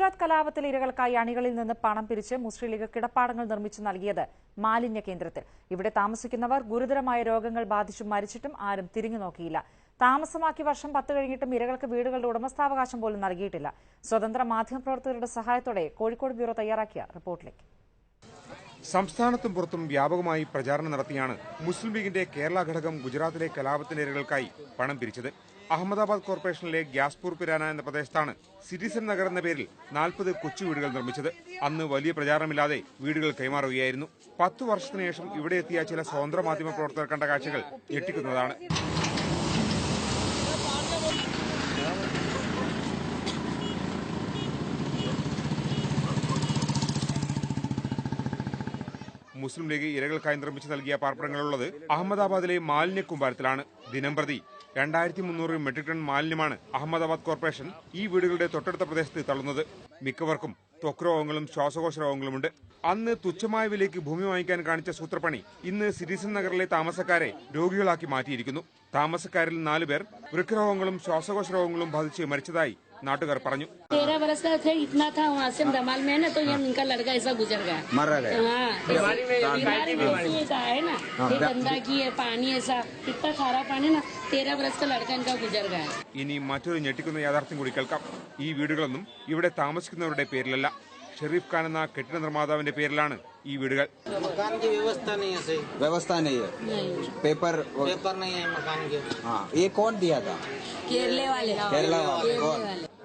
ഗുജറാത്ത് കലാപത്തിലെ ഇരകൾക്കായി അണികളിൽ നിന്ന് പണം പിരിച്ച് മുസ്ലിം ലീഗ് കിടപ്പാടങ്ങൾ നിർമ്മിച്ചു നൽകിയത് മാലിന്യ കേന്ദ്രത്തിൽ. ഇവിടെ താമസിക്കുന്നവർ ഗുരുതരമായ രോഗങ്ങൾ ബാധിച്ചു മരിച്ചിട്ടും ആരും തിരിഞ്ഞു നോക്കിയില്ല. താമസമാക്കി വർഷം 10 കഴിഞ്ഞിട്ടും ഇരകൾക്ക് വീടുകളുടെ ഉടമസ്ഥാവകാശം പോലും നൽകിയിട്ടില്ല. സ്വതന്ത്ര മാധ്യമപ്രവർത്തകരുടെ സഹായത്തോടെ കോഴിക്കോട് ബ്യൂറോ തയ്യാറാക്കിയ റിപ്പോർട്ടിലേക്ക്. സംസ്ഥാനത്തും പുറത്തും വ്യാപകമായി പ്രചാരണം നടത്തിയാണ് മുസ്ലിം ലീഗിന്റെ കേരള ഘടകം ഗുജറാത്തിലെ കലാപത്തിന്റെ ഇരകൾക്കായി പണം പിരിച്ചത്. അഹമ്മദാബാദ് കോർപ്പറേഷനിലെ ഗ്യാസ്പൂർ പിരാന എന്ന പ്രദേശത്താണ് സിറ്റിസൺ നഗർ എന്ന പേരിൽ 40 കൊച്ചു വീടുകൾ നിർമ്മിച്ചത്. അന്ന് വലിയ പ്രചാരണമില്ലാതെ വീടുകൾ കൈമാറുകയായിരുന്നു. 10 വർഷത്തിനു ശേഷം ഇവിടെ എത്തിയ ചില സ്വതന്ത്ര മാധ്യമ പ്രവർത്തകർ കണ്ട കാഴ്ചകൾ ഞെട്ടിക്കുന്നതാണ്. മുസ്ലിം ലീഗ് ഇരകൾക്കായി നിർമ്മിച്ചു നൽകിയ പാർപ്പിടങ്ങളുള്ളത് അഹമ്മദാബാദിലെ മാലിന്യ കൂമ്പാരത്തിലാണ്. ദിനംപ്രതി 2300 മെട്രിക് ടൺ മാലിന്യമാണ് അഹമ്മദാബാദ് കോർപ്പറേഷൻ ഈ വീടുകളുടെ തൊട്ടടുത്ത പ്രദേശത്ത് തള്ളുന്നത്. മിക്കവർക്കും ത്വക്ക് രോഗങ്ങളും ശ്വാസകോശ രോഗങ്ങളുമുണ്ട്. അന്ന് തുച്ഛമായ വിലയ്ക്ക് ഭൂമി വാങ്ങിക്കാൻ കാണിച്ച സൂത്രപ്പണി ഇന്ന് സിറ്റിസൺ നഗറിലെ താമസക്കാരെ രോഗികളാക്കി മാറ്റിയിരിക്കുന്നു. താമസക്കാരിൽ 4 പേർ വൃക്കരോഗങ്ങളും ശ്വാസകോശ രോഗങ്ങളും ബാധിച്ച് മരിച്ചതായി നാട്ടുകാർ പറഞ്ഞു. 13 वर्ष का थे, इतना था वहाँ से धमाल में ना, तो ये इनका लड़का ऐसा गुजर गया, मर गया। बीमारी का है ना, गंदा की है पानी, ऐसा इतना खारा पानी ना, 13 वर्ष का लड़का इनका गुजर गया. ഇനി മറ്റൊരു ഞെട്ടിക്കുന്ന യാഥാർത്ഥ്യം കൂടി കേൾക്കാം. ഈ വീടുകളൊന്നും ഇവിടെ താമസിക്കുന്നവരുടെ പേരിലല്ല. ഷെരീഫ് ഖാൻ എന്ന കെട്ടിട നിർമ്മാതാവിന്റെ പേരിലാണ് ഈ വീടുകൾ. व्यवस्था नहीं है, पेपर नहीं है मकान के. हाँ, ये कौन दिया था? केरला वाले.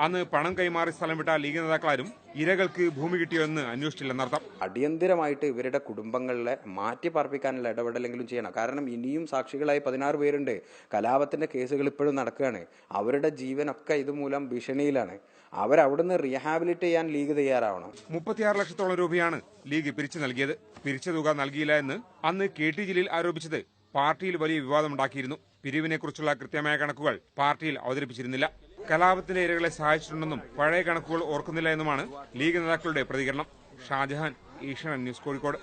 അന്ന് പണം കൈമാറി സ്ഥലം വിട്ട ലീഗ് നേതാക്കളാരും ഇരകൾക്ക് ഭൂമി കിട്ടിയോ എന്ന് അന്വേഷിച്ചില്ലെന്നർത്ഥം. അടിയന്തരമായിട്ട് ഇവരുടെ കുടുംബങ്ങളെ മാറ്റി പാർപ്പിക്കാനുള്ള ഇടപെടലെങ്കിലും ചെയ്യണം. കാരണം ഇനിയും സാക്ഷികളായി 16 പേരുണ്ട്. കലാപത്തിന്റെ കേസുകൾ ഇപ്പോഴും നടക്കുകയാണ്. അവരുടെ ജീവനൊക്കെ ഇതുമൂലം ഭീഷണിയിലാണ്. അവരവിടുന്ന് റീഹാബിലിറ്റ് ചെയ്യാൻ ലീഗ് തയ്യാറാവണം. 36 ലക്ഷത്തോളം രൂപയാണ് ലീഗ് പിരിച്ചു നൽകിയത്. പിരിച്ച തുക നൽകിയില്ല എന്ന് അന്ന് KT ജലീൽ ആരോപിച്ചത് പാർട്ടിയിൽ വലിയ വിവാദമുണ്ടാക്കിയിരുന്നു. പിരിവിനെക്കുറിച്ചുള്ള കൃത്യമായ കണക്കുകൾ പാർട്ടിയിൽ അവതരിപ്പിച്ചിരുന്നില്ല. കലാപത്തിന്റെ ഇരകളെ സഹായിച്ചിട്ടുണ്ടെന്നും പഴയ കണക്കുകൾ ഓർക്കുന്നില്ല എന്നുമാണ് ലീഗ് നേതാക്കളുടെ പ്രതികരണം. ഷാജഹാൻ, ഏഷ്യാനെറ്റ് ന്യൂസ്, കോഴിക്കോട്.